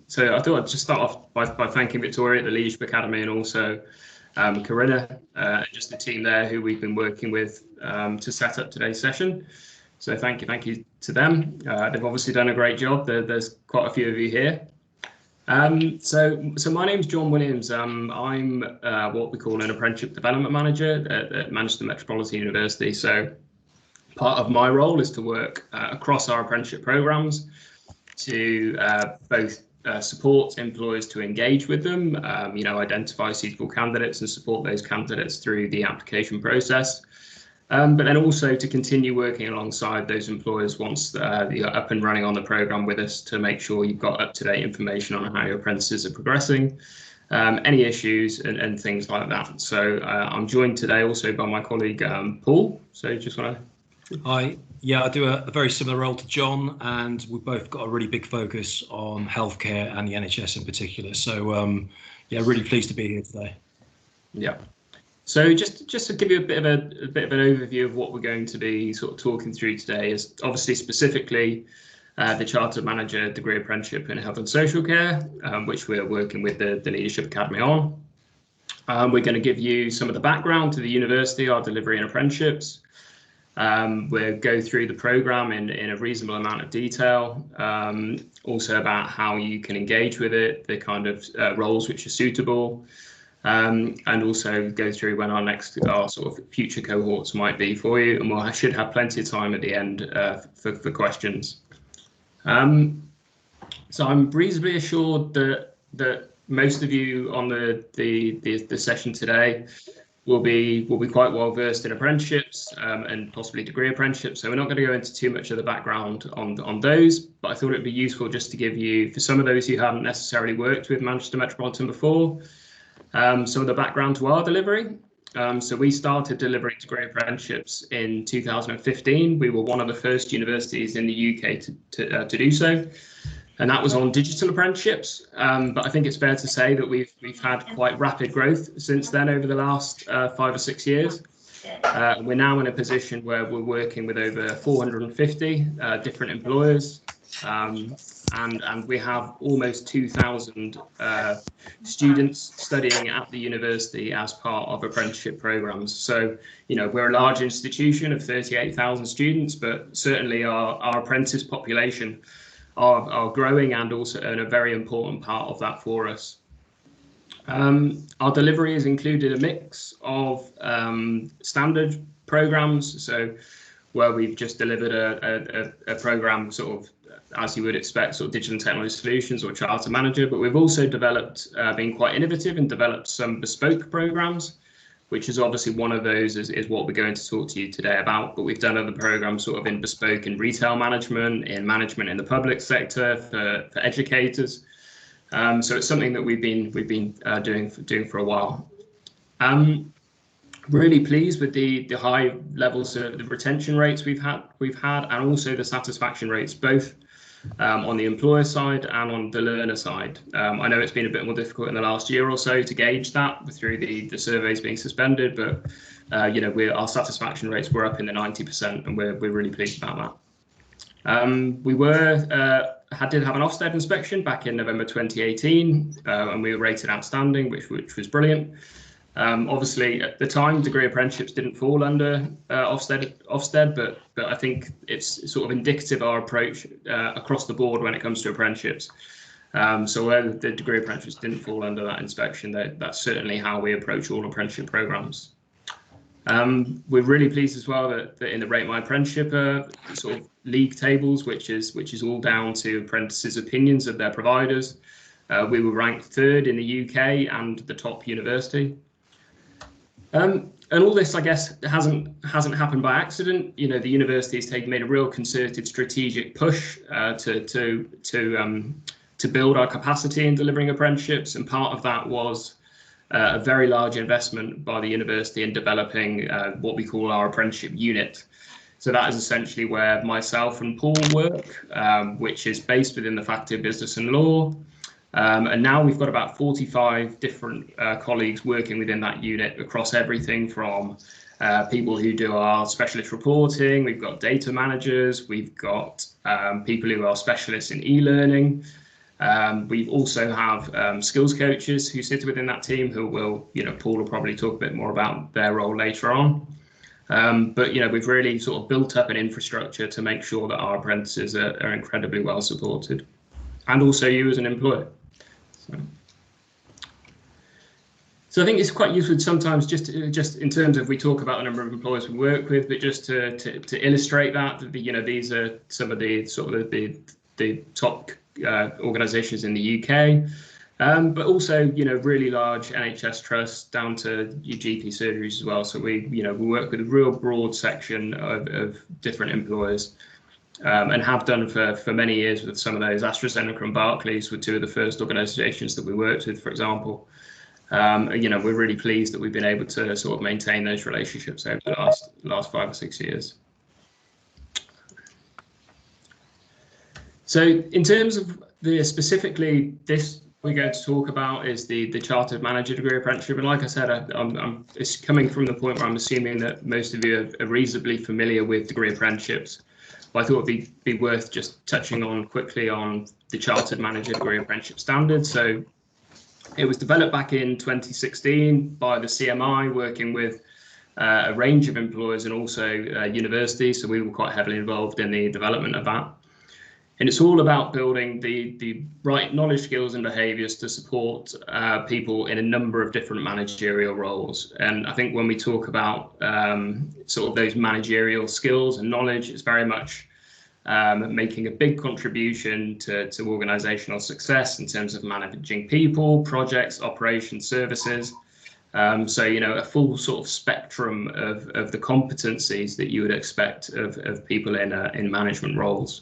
So I thought I'd just start off by thanking Victoria at the Leadership Academy and also Corinna, just the team there who we've been working with to set up today's session. So thank you to them. They've obviously done a great job. There's quite a few of you here. So my name's John Williams. I'm what we call an Apprenticeship Development Manager at Manchester Metropolitan University. So part of my role is to work across our apprenticeship programs to both support employers to engage with them, identify suitable candidates and support those candidates through the application process. But then also to continue working alongside those employers once you're up and running on the programme with us to make sure you've got up-to-date information on how your apprentices are progressing, any issues and things like that. So I'm joined today also by my colleague Paul. So just want to... Hi, yeah, I do a very similar role to John, and we've both got a really big focus on healthcare and the NHS in particular. So yeah, really pleased to be here today. Yeah. So just to give you a bit of an overview of what we're going to be sort of talking through today is obviously specifically the Chartered Manager Degree Apprenticeship in Health and Social Care, which we're working with the Leadership Academy on. We're going to give you some of the background to the university, our delivery and apprenticeships. We'll go through the programme in a reasonable amount of detail, also about how you can engage with it, the kind of roles which are suitable. And also go through when our sort of future cohorts might be for you, and I should have plenty of time at the end for questions. So I'm reasonably assured that most of you on the session today will be quite well versed in apprenticeships and possibly degree apprenticeships. So we're not going to go into too much of the background on those, but I thought it'd be useful just to give you, for some of those who haven't necessarily worked with Manchester Metropolitan before, some of the background to our delivery. So we started delivering degree apprenticeships in 2015. We were one of the first universities in the UK to do so, and that was on digital apprenticeships. But I think it's fair to say that we've had quite rapid growth since then over the last 5 or 6 years. We're now in a position where we're working with over 450 different employers. And we have almost 2,000 students studying at the university as part of apprenticeship programs. So, we're a large institution of 38,000 students, but certainly our apprentice population are growing and also a very important part of that for us. Our delivery has included a mix of standard programs, so where we've just delivered a program sort of, as you would expect, sort of digital and technology solutions or charter manager, but we've also developed, been quite innovative and developed some bespoke programs, which is obviously one of those is what we're going to talk to you today about. But we've done other programs sort of in bespoke in retail management in the public sector for educators. So it's something that we've been doing for a while. Really pleased with the high levels of the retention rates we've had, and also the satisfaction rates, both on the employer side and on the learner side. I know it's been a bit more difficult in the last year or so to gauge that through the surveys being suspended, but our satisfaction rates were up in the 90%, and we're really pleased about that. We did have an Ofsted inspection back in November 2018, and we were rated outstanding, which was brilliant. Obviously, at the time, degree apprenticeships didn't fall under Ofsted, but I think it's sort of indicative of our approach across the board when it comes to apprenticeships. So where the degree apprenticeships didn't fall under that inspection, that's certainly how we approach all apprenticeship programs. We're really pleased as well that in the Rate My Apprenticeship sort of league tables, which is all down to apprentices' opinions of their providers, we were ranked 3rd in the UK and the top university. And all this, I guess, hasn't happened by accident. The university has made a real concerted strategic push to build our capacity in delivering apprenticeships, and part of that was a very large investment by the university in developing what we call our apprenticeship unit. So that is essentially where myself and Paul work, which is based within the Faculty of Business and Law. And now we've got about 45 different colleagues working within that unit across everything from people who do our specialist reporting, we've got data managers, we've got people who are specialists in e-learning, We also have skills coaches who sit within that team who will, Paul will probably talk a bit more about their role later on. But we've really sort of built up an infrastructure to make sure that our apprentices are incredibly well supported, and also you as an employer. So I think it's quite useful sometimes just in terms of, we talk about the number of employers we work with, but just to illustrate that, these are some of the sort of the top organisations in the UK. But also, really large NHS trusts down to your GP surgeries as well. So we work with a real broad section of different employers, and have done for many years with some of those. AstraZeneca and Barclays were two of the first organisations that we worked with, for example. We're really pleased that we've been able to sort of maintain those relationships over the last 5 or 6 years. So in terms of specifically this we're going to talk about is the Chartered Manager Degree Apprenticeship. And like I said, it's coming from the point where I'm assuming that most of you are reasonably familiar with degree apprenticeships. But I thought it'd be worth just touching on quickly on the Chartered Manager Degree Apprenticeship Standard. So it was developed back in 2016 by the CMI, working with a range of employers and also universities. So we were quite heavily involved in the development of that. And it's all about building the right knowledge, skills and behaviours to support people in a number of different managerial roles. And I think when we talk about sort of those managerial skills and knowledge, it's very much making a big contribution to organisational success in terms of managing people, projects, operations, services. So, a full sort of spectrum of the competencies that you would expect of people in management roles.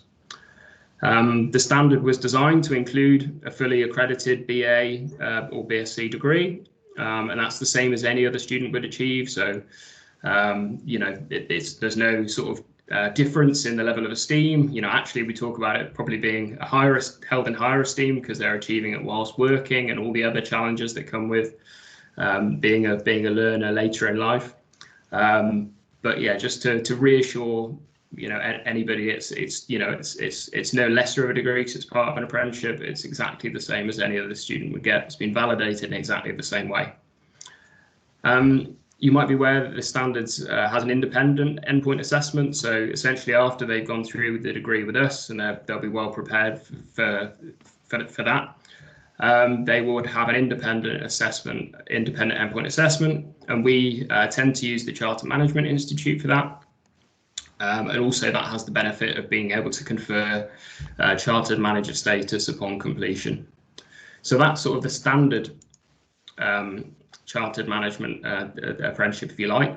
The standard was designed to include a fully accredited BA or BSc degree, and that's the same as any other student would achieve. So, there's no sort of difference in the level of esteem. Actually, we talk about it probably being held in higher esteem because they're achieving it whilst working, and all the other challenges that come with being a learner later in life. But yeah, just to reassure anybody, it's no lesser of a degree because it's part of an apprenticeship. It's exactly the same as any other student would get. It's been validated in exactly the same way. You might be aware that the standards has an independent endpoint assessment. So essentially, after they've gone through the degree with us, and they'll be well prepared for that, they would have an independent endpoint assessment, and we tend to use the Chartered Management Institute for that. And also that has the benefit of being able to confer chartered manager status upon completion. So that's sort of the standard chartered management apprenticeship, if you like.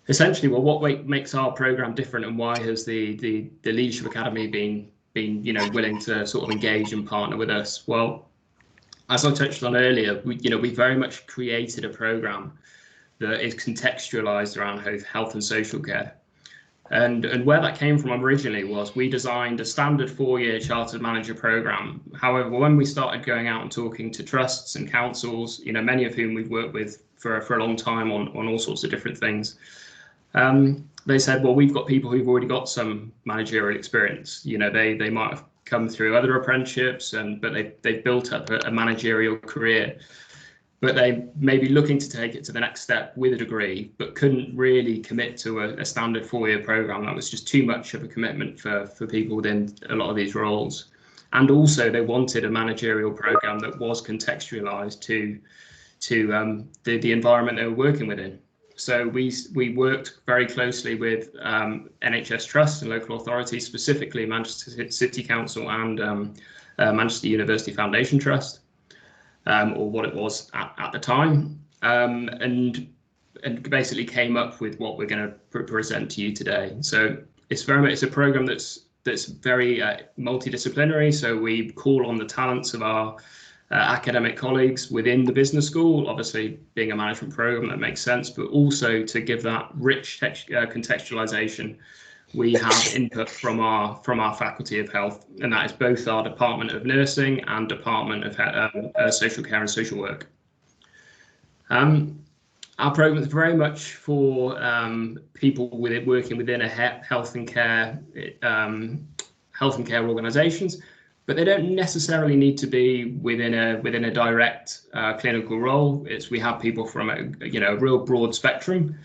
Essentially, well, what makes our program different, and why has the Leadership Academy been willing to sort of engage and partner with us? Well, as I touched on earlier, we very much created a program that is contextualized around health and social care. And where that came from originally was we designed a standard 4-year chartered manager program. However, when we started going out and talking to trusts and councils, many of whom we've worked with for a long time on all sorts of different things, they said, well, we've got people who've already got some managerial experience. They might have come through other apprenticeships, but they've built up a managerial career. But they may be looking to take it to the next step with a degree, but couldn't really commit to a standard 4-year program. That was just too much of a commitment for people within a lot of these roles. And also they wanted a managerial program that was contextualized to the environment they were working within. So we worked very closely with NHS trusts and local authorities, specifically Manchester City Council and Manchester University Foundation Trust. Or what it was at the time, and basically came up with what we're going to present to you today. So it's a program that's very multidisciplinary. So we call on the talents of our academic colleagues within the business school. Obviously, being a management program, that makes sense, but also to give that rich contextualization. We have input from our Faculty of Health, and that is both our Department of Nursing and Department of Social Care and Social Work. Our program is very much for people working within a health and care organisations, but they don't necessarily need to be within a direct clinical role. We have people from a real broad spectrum,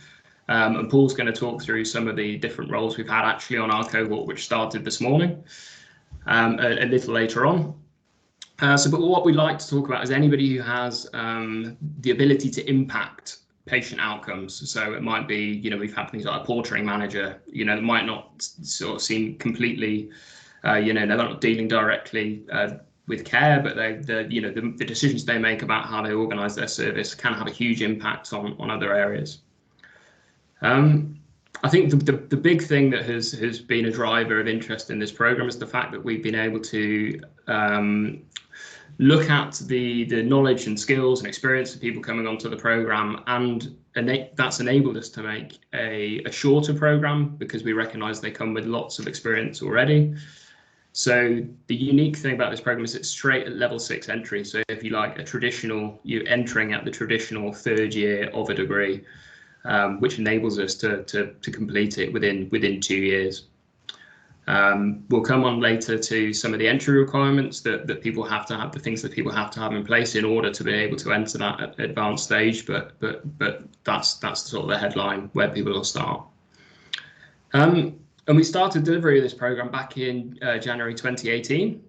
and Paul's going to talk through some of the different roles we've had actually on our cohort, which started this morning, a little later on. But what we'd like to talk about is anybody who has the ability to impact patient outcomes. So it might be, we've had things like a portering manager, that might not sort of seem completely, they're not dealing directly with care, but the decisions they make about how they organise their service can have a huge impact on other areas. I think the big thing that has been a driver of interest in this program is the fact that we've been able to look at the knowledge and skills and experience of people coming onto the program, and that's enabled us to make a shorter program because we recognise they come with lots of experience already. So the unique thing about this program is it's straight at level 6 entry. So if you like you're entering at the traditional third year of a degree, which enables us to complete it within 2 years. We'll come on later to some of the entry requirements that people have to have, the things that people have to have in place in order to be able to enter that advanced stage. But that's sort of the headline where people will start. And we started delivery of this program back in January 2018.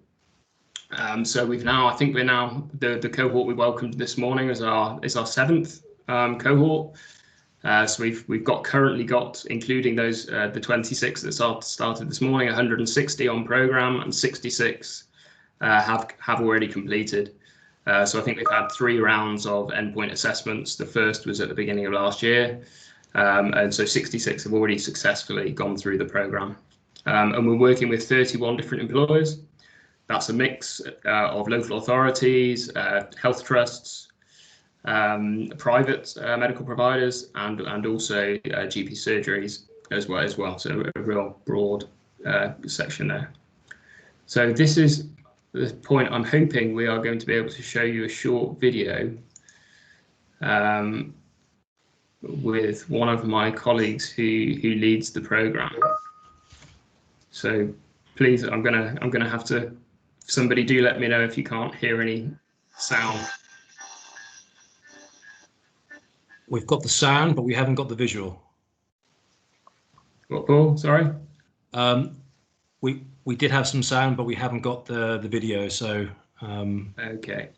So the cohort we welcomed this morning is our 7th cohort. So we've currently got, including those the 26 that started this morning, 160 on program, and 66 have already completed. So I think we've had 3 rounds of endpoint assessments. The first was at the beginning of last year, and so 66 have already successfully gone through the program. And we're working with 31 different employers. That's a mix of local authorities, health trusts, private medical providers, and also GP surgeries as well. So a real broad section there. So this is the point. I'm hoping we are going to be able to show you a short video with one of my colleagues who leads the program. So please, I'm gonna have to. Somebody do let me know if you can't hear any sound. We've got the sound, but we haven't got the visual. What, Paul? Sorry. We did have some sound, but we haven't got the video. So. Okay.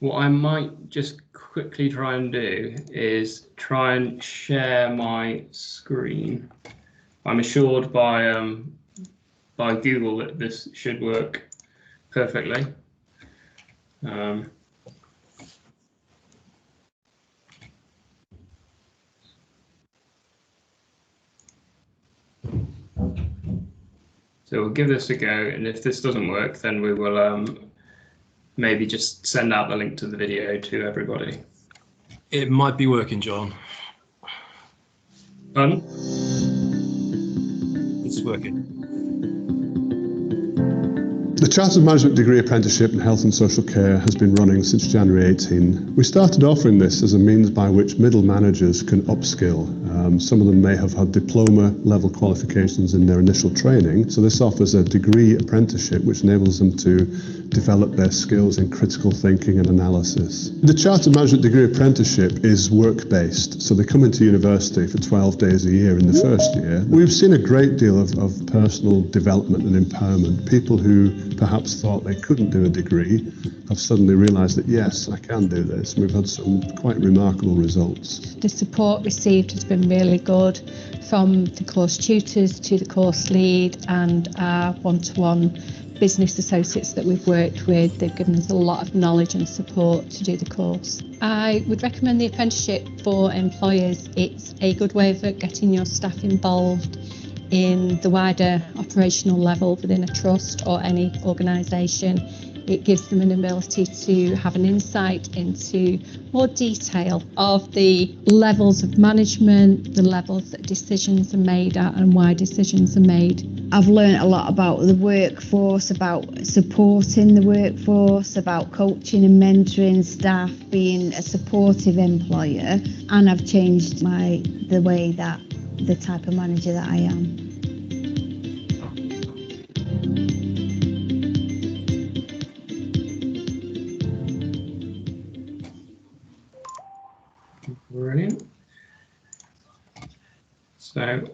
What I might just quickly try and do is try and share my screen. I'm assured by Google that this should work perfectly. So we'll give this a go, and if this doesn't work, then we will maybe just send out the link to the video to everybody. It might be working, John. Pardon? It's working. The Chartered Management Degree Apprenticeship in Health and Social Care has been running since January 18. We started offering this as a means by which middle managers can upskill. Some of them may have had diploma level qualifications in their initial training, so this offers a degree apprenticeship which enables them to develop their skills in critical thinking and analysis. The Chartered Management Degree Apprenticeship is work-based, so they come into university for 12 days a year in the first year. We've seen a great deal of personal development and empowerment. People who perhaps thought they couldn't do a degree have suddenly realised that yes, I can do this. We've had some quite remarkable results. The support received has been really good, from the course tutors to the course lead and our one-to-one business associates that we've worked with. They've given us a lot of knowledge and support to do the course. I would recommend the apprenticeship for employers. It's a good way of getting your staff involved in the wider operational level within a trust or any organisation. It gives them an ability to have an insight into more detail of the levels of management, the levels that decisions are made at and why decisions are made. I've learned a lot about the workforce, about supporting the workforce, about coaching and mentoring staff, being a supportive employer, and I've changed the type of manager that I am. So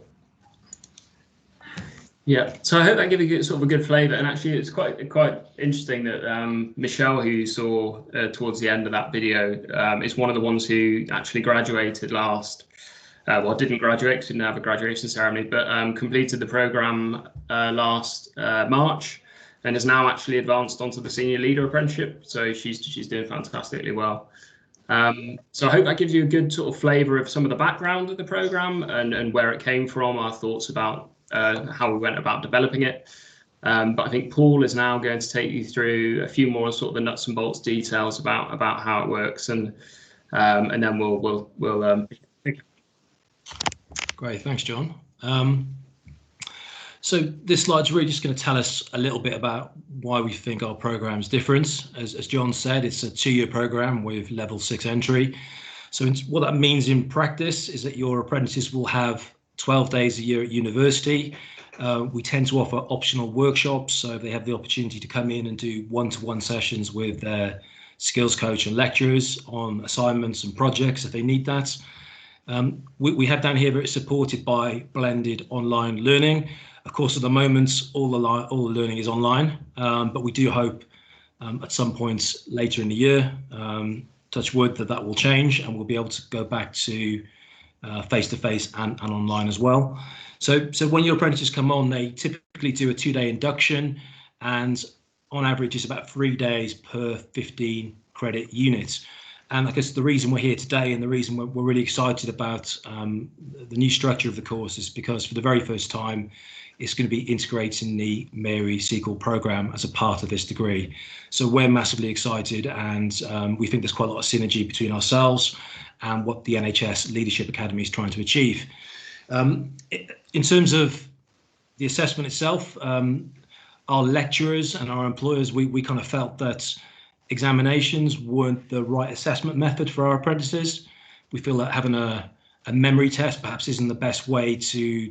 yeah, so I hope that gives you sort of a good flavour. And actually, it's quite interesting that Michelle, who you saw towards the end of that video, is one of the ones who actually graduated last. Well, didn't graduate, didn't have a graduation ceremony, but completed the programme last March, and has now actually advanced onto the senior leader apprenticeship. So she's doing fantastically well. So I hope that gives you a good sort of flavour of some of the background of the programme and where it came from, our thoughts about how we went about developing it. But I think Paul is now going to take you through a few more sort of the nuts and bolts details about how it works, and then we'll Great, thanks, John. So this slide's really just going to tell us a little bit about why we think our programme is different. As John said, it's a 2-year programme with level 6 entry. So what that means in practice is that your apprentices will have 12 days a year at university. We tend to offer optional workshops, so they have the opportunity to come in and do one-to-one sessions with their skills coach and lecturers on assignments and projects if they need that. We have down here that it's supported by blended online learning. Of course, at the moment, all the learning is online, but we do hope at some point later in the year, touch wood, that will change and we'll be able to go back to face-to-face and online as well. So when your apprentices come on, they typically do a 2-day induction, and on average it's about 3 days per 15 credit units. And I guess the reason we're here today and the reason we're really excited about the new structure of the course is because for the very first time, it's going to be integrating the Mary Sequel programme as a part of this degree. So we're massively excited, and we think there's quite a lot of synergy between ourselves and what the NHS Leadership Academy is trying to achieve. In terms of the assessment itself, our lecturers and our employers, we kind of felt that examinations weren't the right assessment method for our apprentices. We feel that having a memory test perhaps isn't the best way to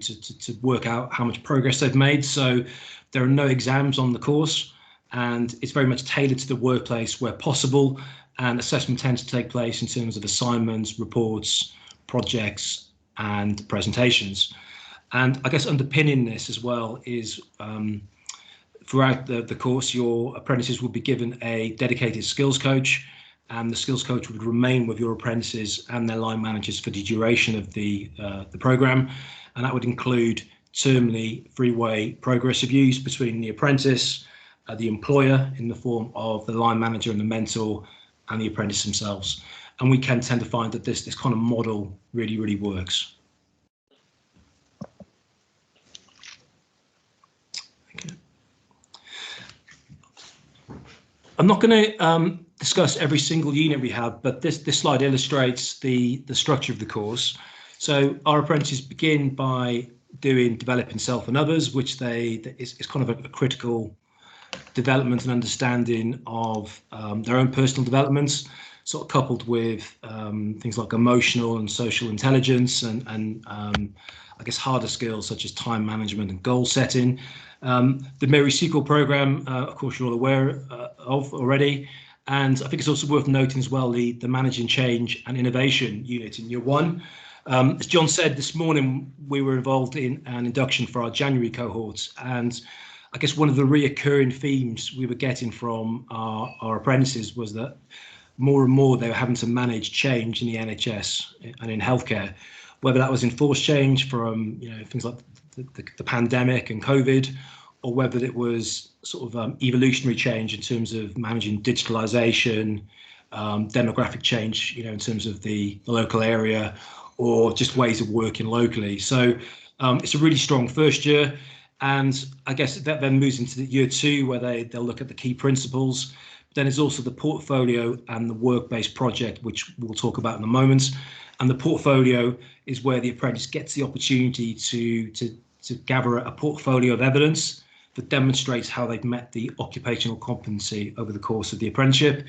work out how much progress they've made. So there are no exams on the course, and it's very much tailored to the workplace where possible, and assessment tends to take place in terms of assignments, reports, projects and presentations. And I guess underpinning this as well is throughout the course, your apprentices will be given a dedicated skills coach, and the skills coach would remain with your apprentices and their line managers for the duration of the programme. And that would include termly 3-way progress reviews between the apprentice, the employer in the form of the line manager and the mentor, and the apprentice themselves. And we can tend to find that this kind of model really works. Okay. I'm not going to discuss every single unit we have, but this slide illustrates the structure of the course. So our apprentices begin by doing developing self and others, which is kind of a critical development and understanding of their own personal developments, sort of coupled with things like emotional and social intelligence and I guess harder skills such as time management and goal setting. The Mary Sequel programme, of course, you're all aware of already. And I think it's also worth noting as well the Managing Change and Innovation unit in Year 1. As John said, this morning we were involved in an induction for our January cohorts, and I guess one of the reoccurring themes we were getting from our apprentices was that more and more they were having to manage change in the NHS and in healthcare, whether that was enforced change from things like the pandemic and COVID, or whether it was sort of evolutionary change in terms of managing digitalization, demographic change, in terms of the local area, or just ways of working locally. So it's a really strong first year. And I guess that then moves into the Year 2, where they'll look at the key principles. Then there's also the portfolio and the work-based project, which we'll talk about in a moment. And the portfolio is where the apprentice gets the opportunity to gather a portfolio of evidence that demonstrates how they've met the occupational competency over the course of the apprenticeship.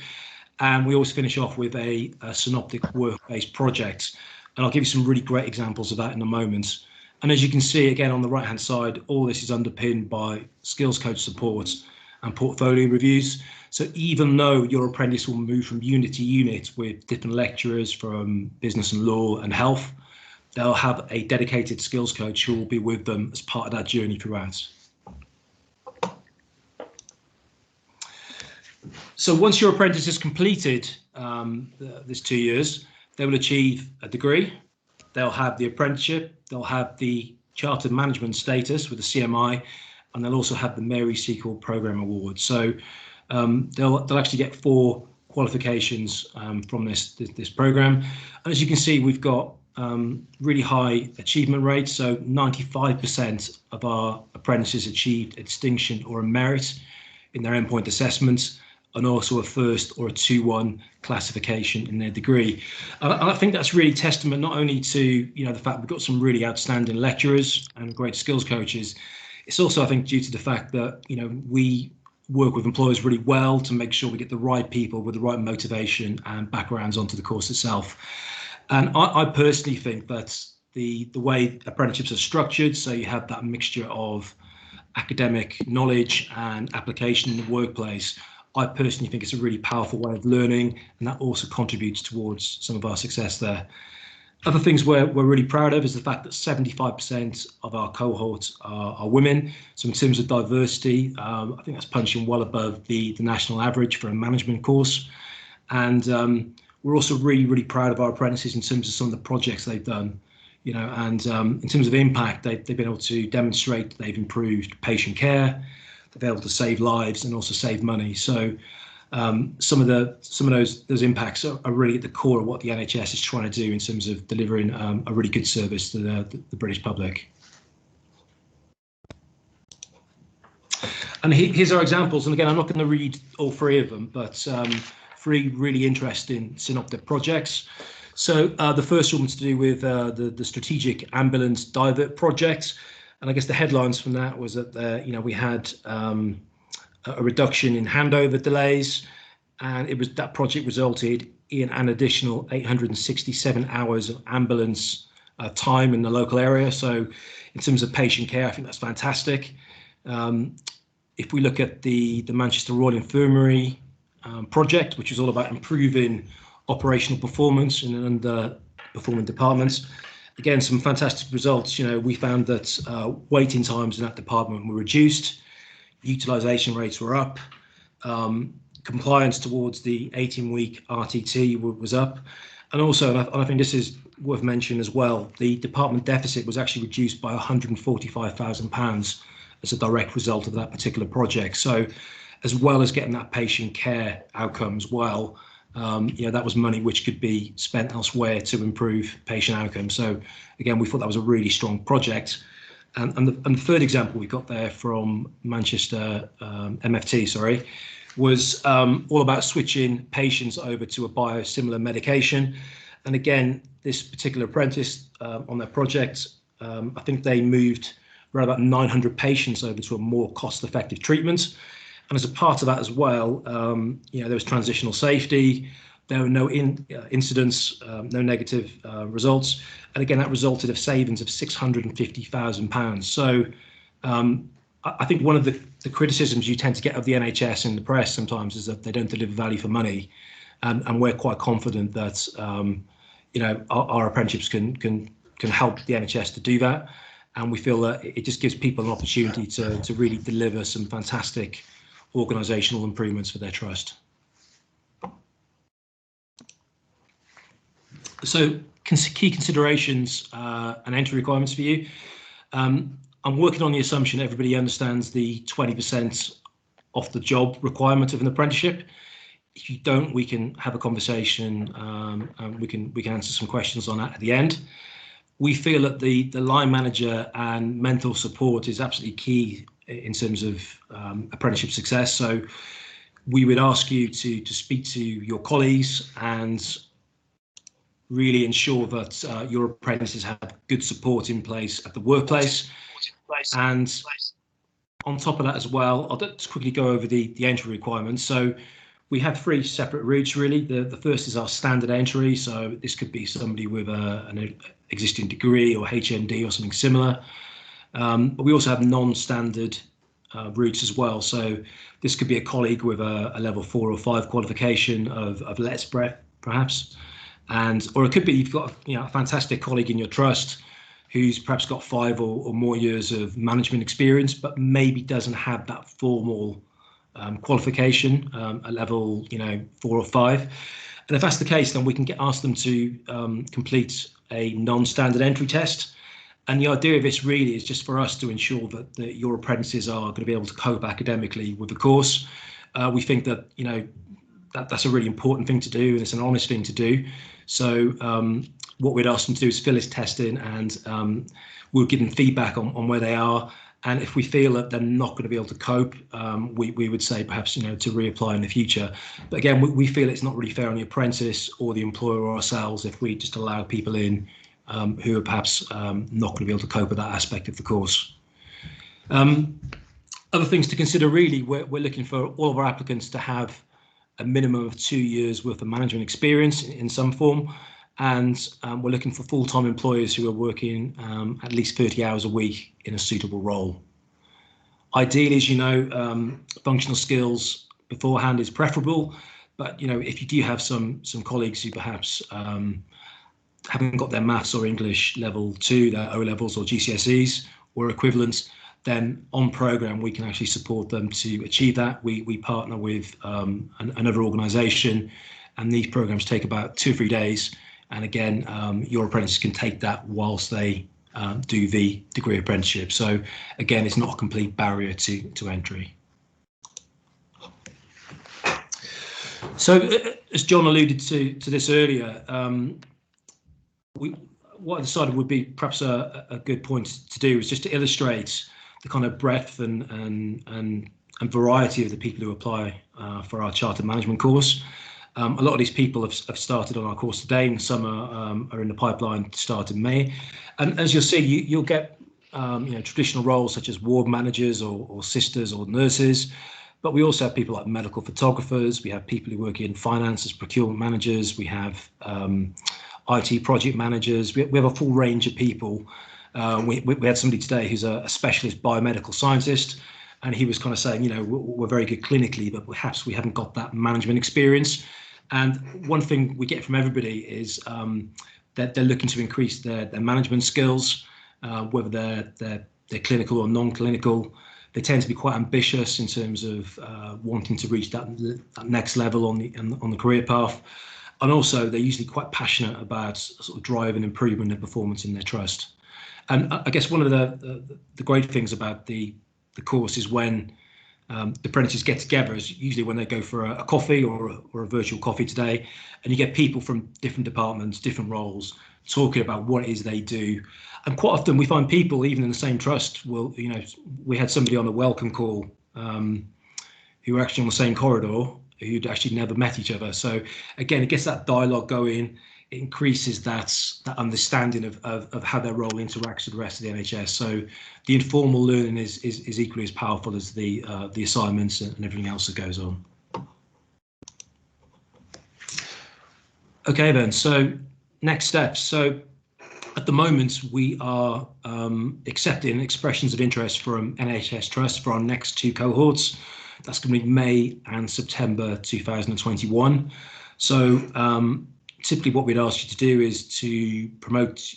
And we always finish off with a synoptic work-based project. And I'll give you some really great examples of that in a moment. And as you can see, again, on the right-hand side, all this is underpinned by skills coach support and portfolio reviews. So even though your apprentice will move from unit to unit with different lecturers from business and law and health, they'll have a dedicated skills coach who will be with them as part of that journey throughout. So once your apprentice has completed this 2 years, they will achieve a degree, they'll have the apprenticeship, they'll have the chartered management status with the CMI, and they'll also have the Mary Sequel Programme Award. So they'll actually get 4 qualifications from this programme. And as you can see, we've got really high achievement rates. So 95% of our apprentices achieved a distinction or a merit in their endpoint assessments, and also a first or a 2-1 classification in their degree. And I think that's really testament not only to the fact we've got some really outstanding lecturers and great skills coaches. It's also, I think, due to the fact that we work with employers really well to make sure we get the right people with the right motivation and backgrounds onto the course itself. And I personally think that the way apprenticeships are structured, so you have that mixture of academic knowledge and application in the workplace, I personally think it's a really powerful way of learning, and that also contributes towards some of our success there. Other things we're really proud of is the fact that 75% of our cohorts are women. So in terms of diversity, I think that's punching well above the national average for a management course. And we're also really proud of our apprentices in terms of some of the projects they've done. And in terms of impact, they've been able to demonstrate that they've improved patient care, they've been able to save lives and also save money. So some of those impacts are really at the core of what the NHS is trying to do in terms of delivering a really good service to the British public. And here's our examples. And again, I'm not going to read all 3 of them, but 3 really interesting synoptic projects. So the first one was to do with the Strategic Ambulance Divert Project. And I guess the headlines from that was that we had a reduction in handover delays, and that project resulted in an additional 867 hours of ambulance time in the local area. So in terms of patient care, I think that's fantastic. If we look at the Manchester Royal Infirmary project, which is all about improving operational performance in underperforming departments, again, some fantastic results. We found that waiting times in that department were reduced, utilisation rates were up, compliance towards the 18-week RTT was up, and also, and I think this is worth mentioning as well, the department deficit was actually reduced by £145,000 as a direct result of that particular project. So, as well as getting that patient care outcome as well, that was money which could be spent elsewhere to improve patient outcomes. So, again, we thought that was a really strong project. And the third example we got there from Manchester MFT, was all about switching patients over to a biosimilar medication. And again, this particular apprentice on their project, I think they moved around about 900 patients over to a more cost-effective treatment. And as a part of that as well, there was transitional safety. There were no incidents, no negative results. And again, that resulted in savings of £650,000. So I think one of the criticisms you tend to get of the NHS in the press sometimes is that they don't deliver value for money. And we're quite confident that, our apprenticeships can help the NHS to do that. And we feel that it just gives people an opportunity to really deliver some fantastic organisational improvements for their trust. So key considerations and entry requirements for you. I'm working on the assumption everybody understands the 20% off the job requirement of an apprenticeship. If you don't, we can have a conversation and we can answer some questions on that at the end. We feel that the line manager and mentor support is absolutely key in terms of apprenticeship success. So we would ask you to speak to your colleagues and really ensure that your apprentices have good support in place at the workplace. And on top of that as well, I'll just quickly go over the entry requirements. So we have 3 separate routes really. The first is our standard entry. So this could be somebody with an existing degree or HND or something similar. But we also have non-standard routes as well. So this could be a colleague with a level 4 or 5 qualification of less breadth, perhaps. or it could be you've got a fantastic colleague in your trust who's perhaps got 5 or more years of management experience, but maybe doesn't have that formal qualification at level 4 or 5. And if that's the case, then we can ask them to complete a non-standard entry test. And the idea of this really is just for us to ensure that your apprentices are going to be able to cope academically with the course. We think that that's a really important thing to do, and it's an honest thing to do. So what we'd ask them to do is fill this test in, and we'll give them feedback on where they are. And if we feel that they're not going to be able to cope, we would say perhaps to reapply in the future. But again, we feel it's not really fair on the apprentice or the employer or ourselves if we just allow people in who are perhaps not going to be able to cope with that aspect of the course. Other things to consider really, we're looking for all of our applicants to have a minimum of 2 years worth of management experience in some form, and we're looking for full-time employers who are working at least 30 hours a week in a suitable role. Ideally, as functional skills beforehand is preferable, but if you do have some colleagues who perhaps haven't got their maths or English level 2, their O levels or GCSEs or equivalents, then on programme we can actually support them to achieve that. We partner with another organisation, and these programmes take about 2 or 3 days. And again, your apprentices can take that whilst they do the degree apprenticeship. So again, it's not a complete barrier to entry. So as John alluded to this earlier, what I decided would be perhaps a good point to do is just to illustrate the kind of breadth and variety of the people who apply for our chartered management course. A lot of these people have started on our course today, and some are in the pipeline to start in May. And as you'll see, you'll get traditional roles such as ward managers or sisters or nurses, but we also have people like medical photographers. We have people who work in finance as procurement managers. We have IT project managers. We have a full range of people. We had somebody today who's a specialist biomedical scientist, and he was kind of saying, we're very good clinically, but perhaps we haven't got that management experience. And one thing we get from everybody is that they're looking to increase their management skills, whether they're clinical or non-clinical. They tend to be quite ambitious in terms of wanting to reach that next level on the career path. And also, they're usually quite passionate about sort of drive and improvement and performance in their trust. And I guess one of the great things about the course is when the apprentices get together is usually when they go for a coffee or a virtual coffee today, and you get people from different departments, different roles, talking about what it is they do. And quite often we find people, even in the same trust, we had somebody on a welcome call who were actually on the same corridor, who'd actually never met each other. So again, it gets that dialogue going. It increases that understanding of how their role interacts with the rest of the NHS. So the informal learning is equally as powerful as the assignments and everything else that goes on. Okay then, so next steps. So at the moment we are accepting expressions of interest from NHS Trust for our next 2 cohorts. That's going to be May and September 2021. So typically what we'd ask you to do is to promote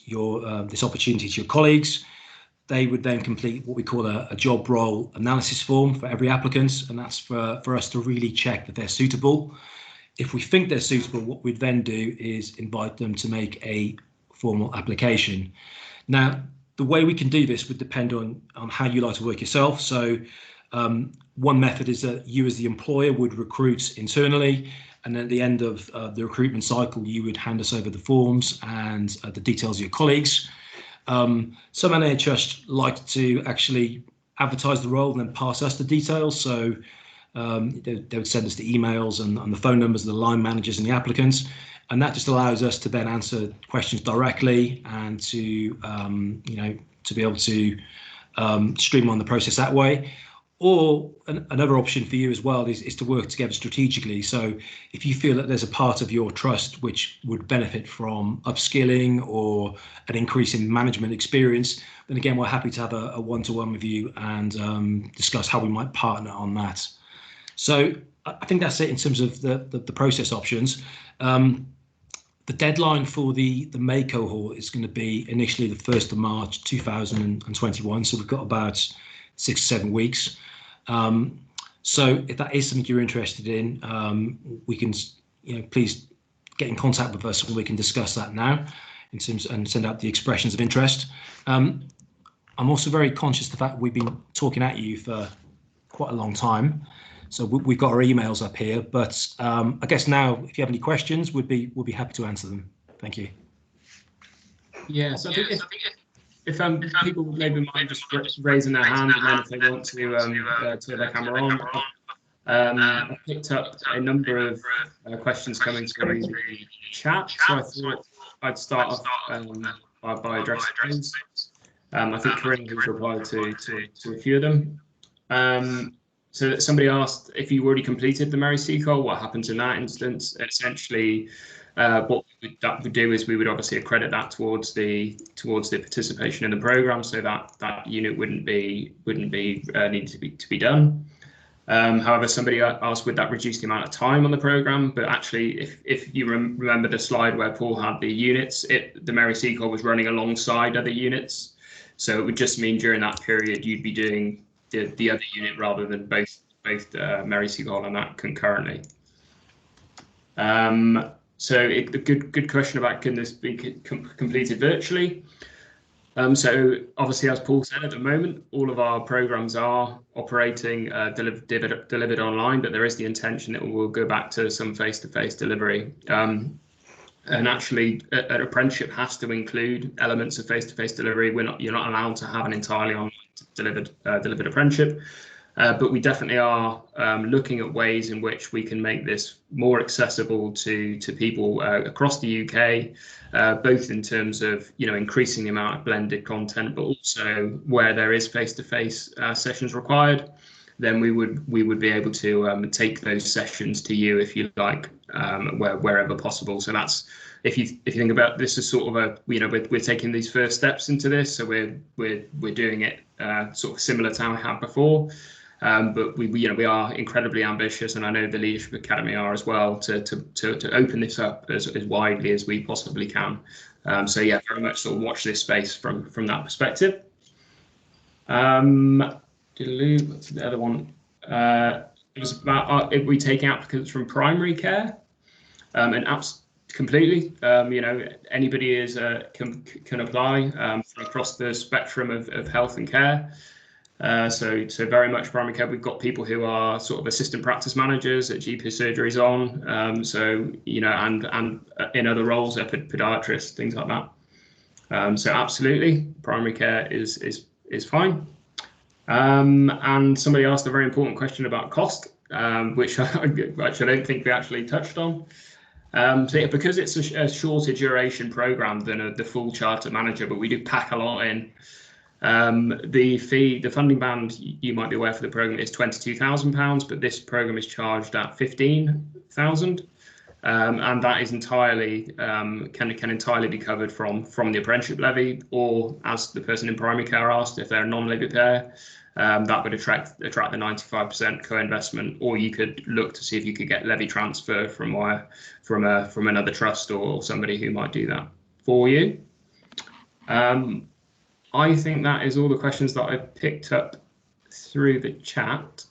this opportunity to your colleagues. They would then complete what we call a job role analysis form for every applicant, and that's for us to really check that they're suitable. If we think they're suitable, what we'd then do is invite them to make a formal application. Now, the way we can do this would depend on how you like to work yourself. So one method is that you as the employer would recruit internally, and at the end of the recruitment cycle, you would hand us over the forms and the details of your colleagues. Some NHS like to actually advertise the role and then pass us the details. So they would send us the emails and the phone numbers of the line managers and the applicants. And that just allows us to then answer questions directly and to be able to streamline the process that way. Or another option for you as well is to work together strategically. So if you feel that there's a part of your trust which would benefit from upskilling or an increase in management experience, then again, we're happy to have a one-to-one with you and discuss how we might partner on that. So I think that's it in terms of the process options. The deadline for the May cohort is going to be initially the 1st of March 2021. So we've got about 6 or 7 weeks. So if that is something you're interested in, we can, please get in contact with us and we can discuss that now in terms and send out the expressions of interest. I'm also very conscious of the fact we've been talking at you for quite a long time. So we've got our emails up here, but I guess now, if you have any questions, we'll be happy to answer them. Thank you. Yeah, so I think if people maybe mind just raising their hand, and then if they want to turn their camera on. I picked up a number of questions coming through the chat, so I thought I'd start off by addressing those. I think Corinne has replied to a few of them. So somebody asked if you already completed the Mary Seacole, what happens in that instance? Essentially, what that would do is we would obviously accredit that towards the participation in the program, so that unit wouldn't be needed to be done. However, somebody asked, would that reduce the amount of time on the program? But actually, if you remember the slide where Paul had the units, the Mary Seacole was running alongside other units, so it would just mean during that period you'd be doing the other unit rather than both Mary Seacole and that concurrently. So a good question about can this be completed virtually? So obviously, as Paul said, at the moment, all of our programs are operating delivered online, but there is the intention that we'll go back to some face-to-face delivery. And actually, an apprenticeship has to include elements of face-to-face delivery. You're not allowed to have an entirely online delivered apprenticeship, but we definitely are looking at ways in which we can make this more accessible to people across the UK, both in terms of increasing the amount of blended content, but also where there is face-to-face sessions required, then we would be able to take those sessions to you, if you like, wherever possible. So that's, if you think about this as sort of we're taking these first steps into this, so we're doing it sort of similar to how we have before, but we are incredibly ambitious, and I know the Leadership Academy are as well, to open this up as widely as we possibly can. So yeah, very much sort of watch this space from that perspective. What's the other one? It was about if we take applicants from primary care, and apps completely. Anybody can apply from across the spectrum of health and care. So very much primary care. We've got people who are sort of assistant practice managers at GP surgeries on. And in other roles, podiatrists, things like that. So absolutely, primary care is fine. And somebody asked a very important question about cost, which I don't think we actually touched on. So yeah, because it's a shorter duration program than the full charter manager, but we do pack a lot in. The funding band, you might be aware, for the program is £22,000, but this program is charged at £15,000, and that is entirely can entirely be covered from the apprenticeship levy, or, as the person in primary care asked, if they're a non-levy payer, that would attract the 95% co-investment, or you could look to see if you could get levy transfer from another trust or somebody who might do that for you. I think that is all the questions that I picked up through the chat.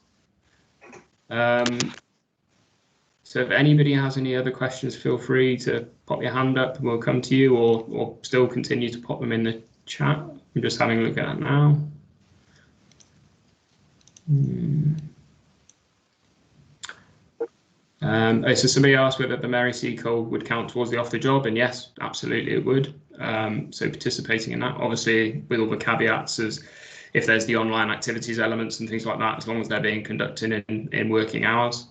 So if anybody has any other questions, feel free to pop your hand up and we'll come to you, or still continue to pop them in the chat. I'm just having a look at that now. So somebody asked whether the Mary Seacole would count towards the off the job, and yes, absolutely it would. So participating in that, obviously with all the caveats, as if there's the online activities elements and things like that, as long as they're being conducted in working hours,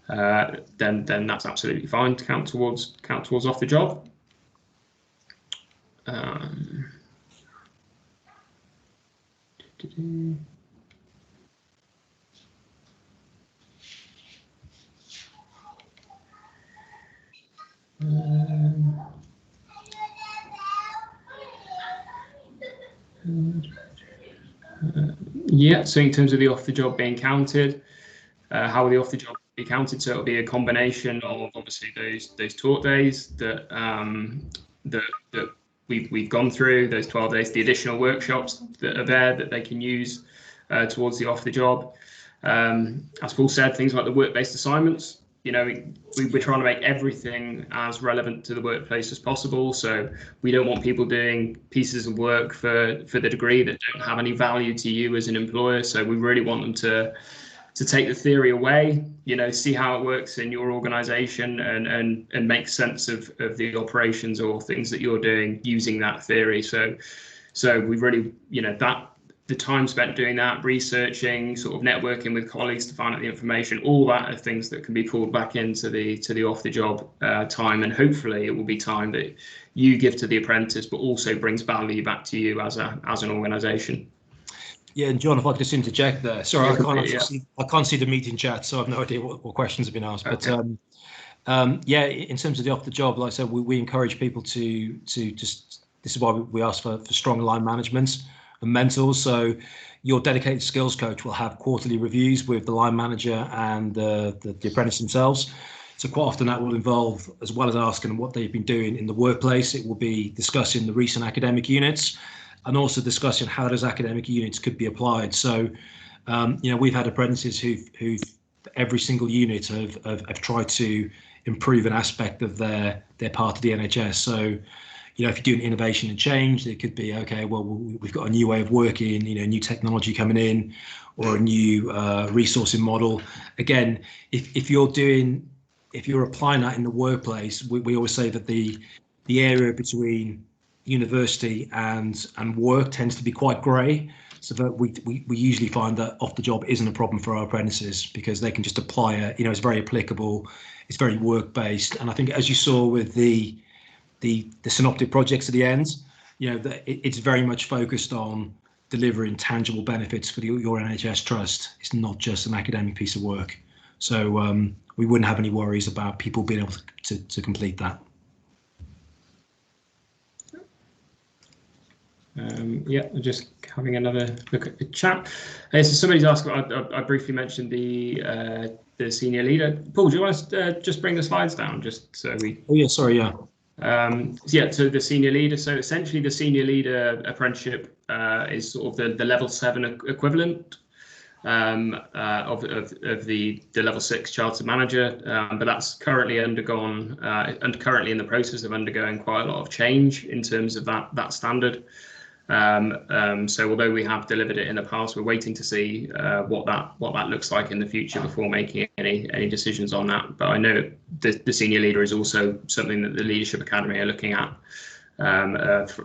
then that's absolutely fine to count towards off the job. Yeah, so in terms of the off the job being counted, how will the off the job be counted? So it'll be a combination of obviously those taught days that that we've gone through, those 12 days, the additional workshops that are there that they can use towards the off the job. As Paul said, things like the work-based assignments. You know, we're trying to make everything as relevant to the workplace as possible. So we don't want people doing pieces of work for the degree that don't have any value to you as an employer. So we really want them to take the theory away, you know, see how it works in your organization and make sense of the operations or things that you're doing using that theory. So we really, you know, that the time spent doing that, researching, sort of networking with colleagues to find out the information, all that are things that can be pulled back into the off the job time, and hopefully it will be time that you give to the apprentice, but also brings value back to you as an organisation. Yeah, and John, if I could just interject there. Sorry, I can't see the meeting chat, so I've no idea what questions have been asked. Okay. But yeah, in terms of the off the job, like I said, we encourage people to just, this is why we ask for strong line management and mentors. So your dedicated skills coach will have quarterly reviews with the line manager and the apprentice themselves. So quite often that will involve, as well as asking what they've been doing in the workplace, it will be discussing the recent academic units and also discussing how those academic units could be applied. So, you know, we've had apprentices who've every single unit have tried to improve an aspect of their part of the NHS. So, you know, if you're doing innovation and change, it could be, okay, well, we've got a new way of working, you know, new technology coming in, or a new resourcing model. Again, if you're applying that in the workplace, we always say that the area between university and work tends to be quite grey, so that we usually find that off the job isn't a problem for our apprentices, because they can just apply it. You know, it's very applicable, it's very work based, and I think, as you saw with the synoptic projects at the end, you know, it's very much focused on delivering tangible benefits for your NHS trust. It's not just an academic piece of work. So we wouldn't have any worries about people being able to complete that. Yeah, just having another look at the chat. So somebody's asked, I briefly mentioned the senior leader. Paul, do you want to just bring the slides down, just so we... Oh, yeah, sorry, yeah. Yeah, so the senior leader. So essentially the senior leader apprenticeship is sort of the level 7 equivalent of the level 6 chartered manager, but that's currently undergone and currently in the process of undergoing quite a lot of change in terms of that standard. So although we have delivered it in the past, we're waiting to see what that looks like in the future before making any decisions on that. But I know the senior leader is also something that the Leadership Academy are looking at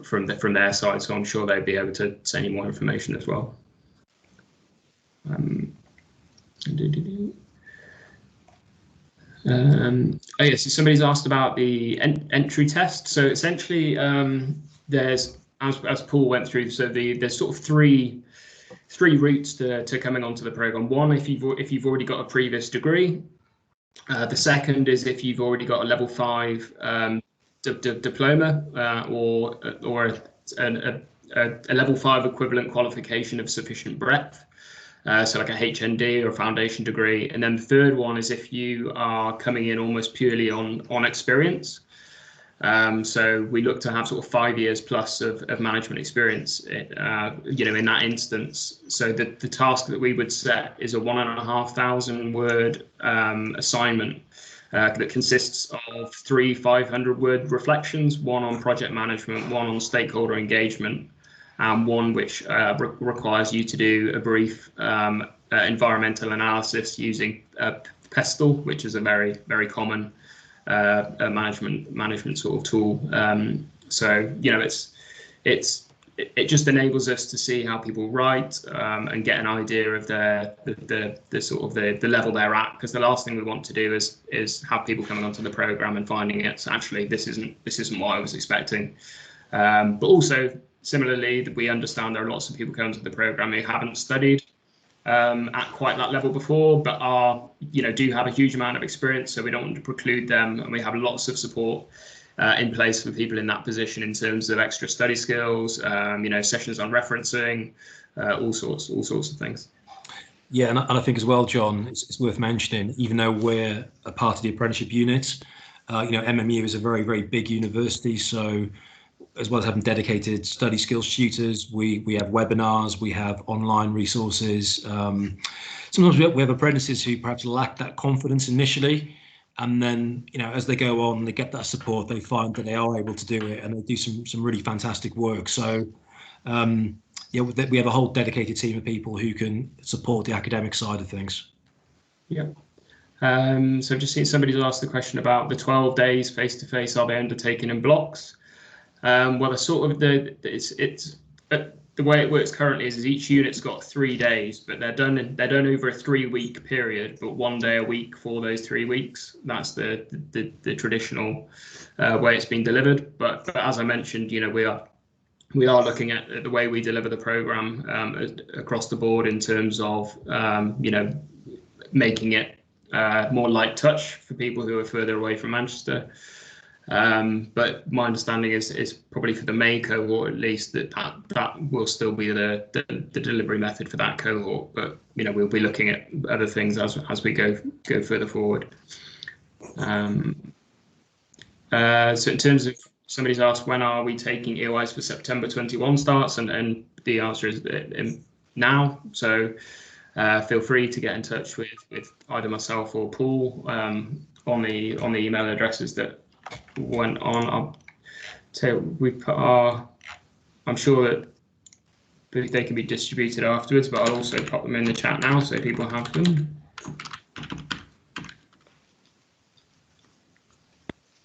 from their side. So I'm sure they'd be able to send you more information as well. Oh yes, so somebody's asked about the entry test. So essentially, there's, as Paul went through, so there's sort of three routes to coming onto the program. One, if you've already got a previous degree. The second is if you've already got a level 5 diploma or a level 5 equivalent qualification of sufficient breadth. So like a HND or a foundation degree. And then the third one is if you are coming in almost purely on experience. So we look to have sort of 5 years plus of management experience, you know, in that instance. So the task that we would set is a 1,500 word assignment that consists of 3 500-word reflections, one on project management, one on stakeholder engagement, and one which requires you to do a brief environmental analysis using Pestle, which is a very, very common management sort of tool. So, you know, it just enables us to see how people write and get an idea of the sort of the level they're at, because the last thing we want to do is have people coming onto the program and finding it, so actually this isn't what I was expecting. But also similarly, we understand there are lots of people coming to the program who haven't studied at quite that level before, but do have a huge amount of experience, so we don't want to preclude them, and we have lots of support in place for people in that position in terms of extra study skills, sessions on referencing, all sorts of things. Yeah, and I think as well, John, it's worth mentioning, even though we're a part of the apprenticeship unit, MMU is a very, very big university. So as well as having dedicated study skills tutors, we have webinars, we have online resources. Sometimes we have apprentices who perhaps lack that confidence initially. And then, as they go on, they get that support, they find that they are able to do it, and they do some really fantastic work. So we have a whole dedicated team of people who can support the academic side of things. Yeah. So I've just seen somebody's asked the question about the 12 days face-to-face, are they undertaken in blocks? Well, the way it works currently is each unit's got 3 days, but they're done over a 3-week period, but 1 day a week for those 3 weeks. That's the traditional way it's been delivered. But as I mentioned, we are looking at the way we deliver the program across the board in terms of making it more light touch for people who are further away from Manchester. But my understanding is probably for the May cohort at least that will still be the delivery method for that cohort. But we'll be looking at other things as we go further forward. So in terms of, somebody's asked when are we taking EOIs for September 21 starts, and the answer is now. So feel free to get in touch with either myself or Paul on the email addresses that went on. I'll tell you, we put I'm sure that they can be distributed afterwards, but I'll also pop them in the chat now so people have them.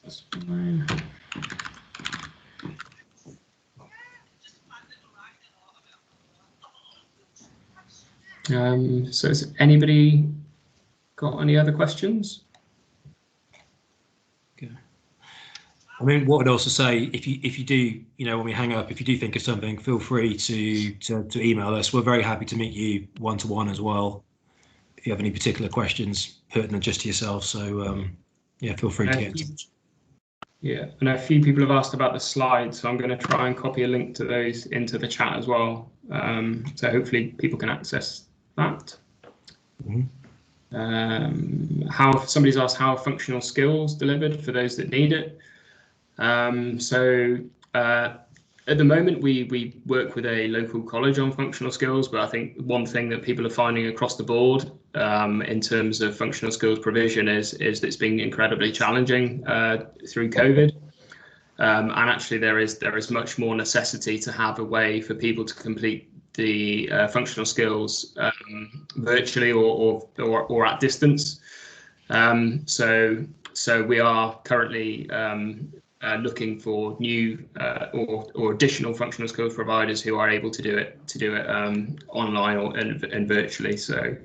That's fine. So has anybody got any other questions? Okay. I mean, what I'd also say, if you do, when we hang up, if you do think of something, feel free to email us. We're very happy to meet you one-to-one as well, if you have any particular questions pertinent just to yourself. So yeah, feel free to get in touch. Yeah, and a few people have asked about the slides, so I'm going to try and copy a link to those into the chat as well. So hopefully people can access that. How somebody's asked how are functional skills delivered for those that need it. At the moment we work with a local college on functional skills, but I think one thing that people are finding across the board in terms of functional skills provision is that it's been incredibly challenging through COVID. And actually there is much more necessity to have a way for people to complete the functional skills virtually or at distance. So we are currently looking for new or additional functional skills providers who are able to do it online and virtually. So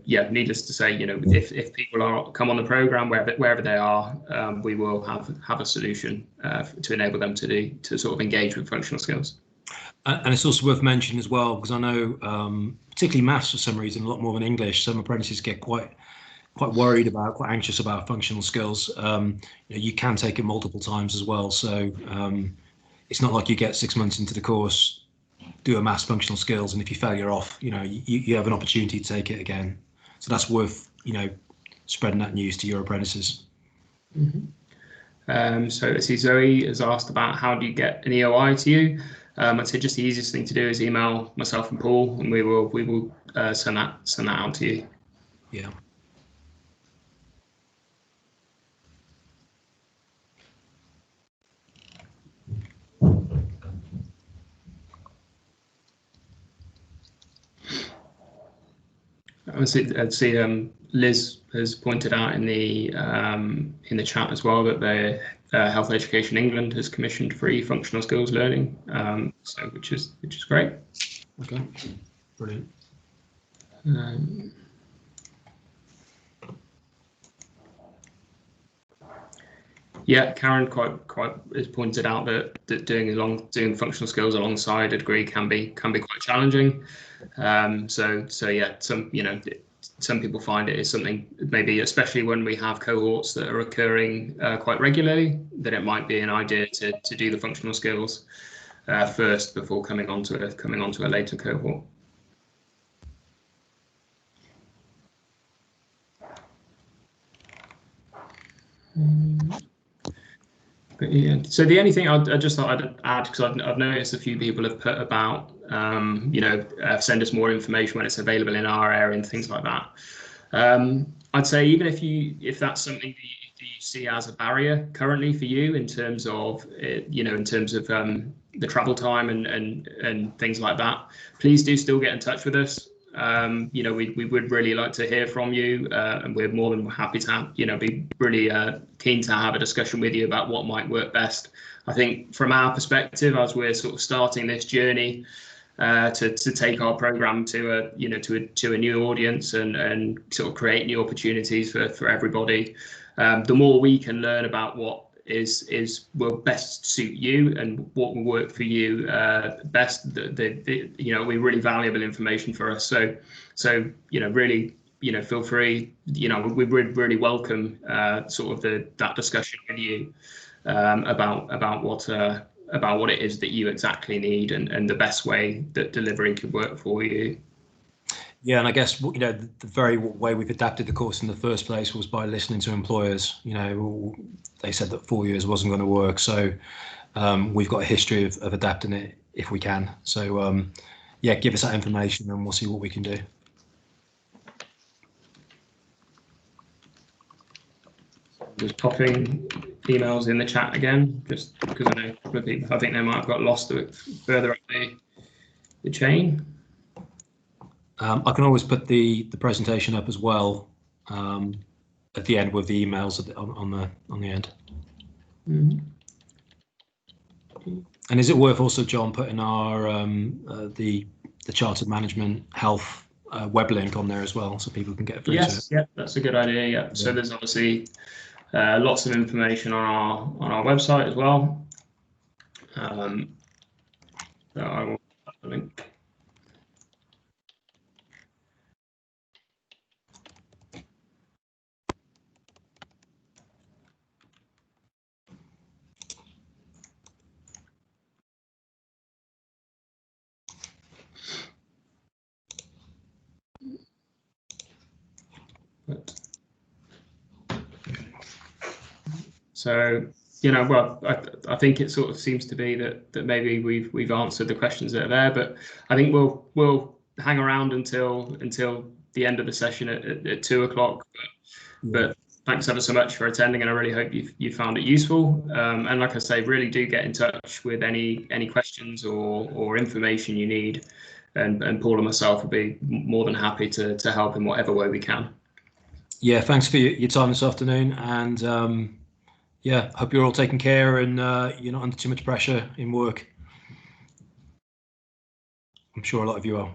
yeah, needless to say, if people come on the program wherever they are, we will have a solution to enable them to sort of engage with functional skills. And it's also worth mentioning as well, because I know particularly maths for some reason a lot more than English, some apprentices get quite worried about, quite anxious about functional skills. You can take it multiple times as well. So it's not like you get 6 months into the course, do a maths functional skills, and if you fail, you're off. You have an opportunity to take it again. So that's worth, spreading that news to your apprentices. Mm-hmm. So I see Zoe has asked about how do you get an EOI to you? I'd say just the easiest thing to do is email myself and Paul, and we will send that out to you. Yeah. I'd see Liz has pointed out in the chat as well that the Health Education England has commissioned free functional skills learning, so which is great. Okay, brilliant. Yeah, Karen quite has pointed out that doing functional skills alongside a degree can be quite challenging. So yeah, some people find it is something, maybe especially when we have cohorts that are occurring quite regularly, that it might be an idea to do the functional skills first before coming onto a later cohort. But yeah, so the only thing I just thought I'd add, because I've noticed a few people have put about, send us more information when it's available in our area and things like that. I'd say even if that's something that you see as a barrier currently for you in terms of, the travel time and things like that, please do still get in touch with us. We would really like to hear from you, and we're more than happy to have, be really keen to have a discussion with you about what might work best. I think from our perspective, as we're sort of starting this journey to take our program to a new audience and sort of create new opportunities for everybody, the more we can learn about what will best suit you and what will work for you best, it'll be really valuable information for us. So really, feel free. We would really welcome sort of that discussion with you about what it is that you exactly need and the best way that delivery could work for you. Yeah, and I guess the very way we've adapted the course in the first place was by listening to employers. They said that 4 years wasn't going to work, so we've got a history of adapting it if we can. So yeah, give us that information and we'll see what we can do. Just popping emails in the chat again, just because I know a couple of people, I think they might have got lost a bit further up the chain. I can always put the presentation up as well at the end with the emails on the end. Mm-hmm. And is it worth also, John, putting our the Chartered Management Health web link on there as well, so people can get through to it? Yeah, that's a good idea. Yeah. So there's obviously lots of information on our website as well. So I will put the link. So, well, I think it sort of seems to be that maybe we've answered the questions that are there, but I think we'll hang around until the end of the session at 2 o'clock. But thanks ever so much for attending, and I really hope you found it useful. And like I say, really do get in touch with any questions or information you need, and Paul and myself will be more than happy to help in whatever way we can. Yeah, thanks for your time this afternoon, and yeah, hope you're all taking care and you're not under too much pressure in work. I'm sure a lot of you are.